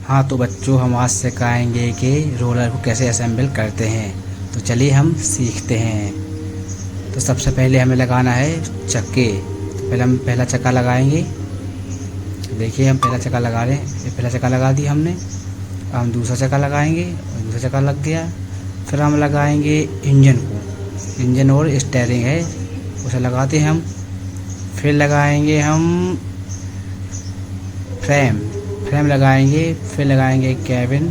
हाँ तो बच्चों, हम आज सिखाएंगे कि रोलर को कैसे असेंबल करते हैं। तो चलिए हम सीखते हैं। तो सबसे पहले हमें लगाना है चक्के। तो पहले हम पहला चक्का लगाएंगे। देखिए हम पहला चक्का लगा रहे हैं। ये पहला चक्का लगा दिया हमने। अब हम दूसरा चक्का लगाएंगे और दूसरा चक्का लग गया। फिर हम लगाएंगे इंजन को। इंजन और स्टीयरिंग है उसे लगाते हैं हम। फिर लगाएंगे हम फ्रेम लगाएंगे। फिर लगाएंगे कैबिन।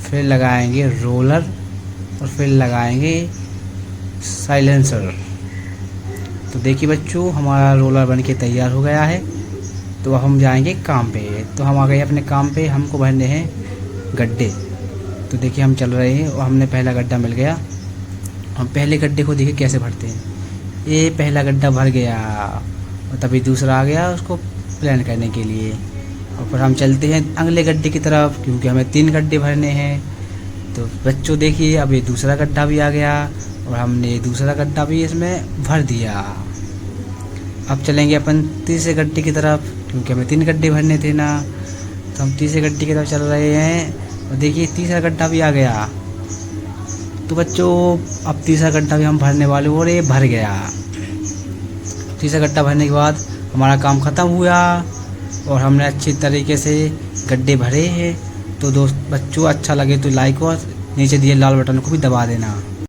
फिर लगाएंगे रोलर और फिर लगाएंगे साइलेंसर। तो देखिए बच्चों, हमारा रोलर बनके तैयार हो गया है। तो अब हम जाएंगे काम पे। तो हम आ गए अपने काम पे। हमको भरने हैं गड्ढे। तो देखिए हम चल रहे हैं और हमने पहला गड्ढा मिल गया। हम पहले गड्ढे को देखिए कैसे भरते हैं। ये पहला गड्ढा भर गया और तभी दूसरा आ गया उसको प्लान करने के लिए। और फिर हम चलते हैं अगले गड्ढे की तरफ, क्योंकि हमें 3 गड्ढे भरने हैं। तो बच्चों देखिए, अब ये दूसरा गड्ढा भी आ गया और हमने दूसरा गड्ढा भी इसमें भर दिया। अब चलेंगे अपन तीसरे गड्ढे की तरफ, क्योंकि हमें 3 गड्ढे भरने थे ना। तो हम तीसरे गड्ढे की तरफ चल रहे हैं और देखिए तीसरा गड्ढा भी आ गया। तो बच्चों, अब तीसरा गड्ढा भी हम भरने वाले और ये भर गया। तीसरा गड्ढा भरने के बाद हमारा काम ख़त्म हुआ और हमने अच्छी तरीके से गड्ढे भरे हैं। तो दोस्त बच्चों, अच्छा लगे तो लाइक और नीचे दिए लाल बटन को भी दबा देना।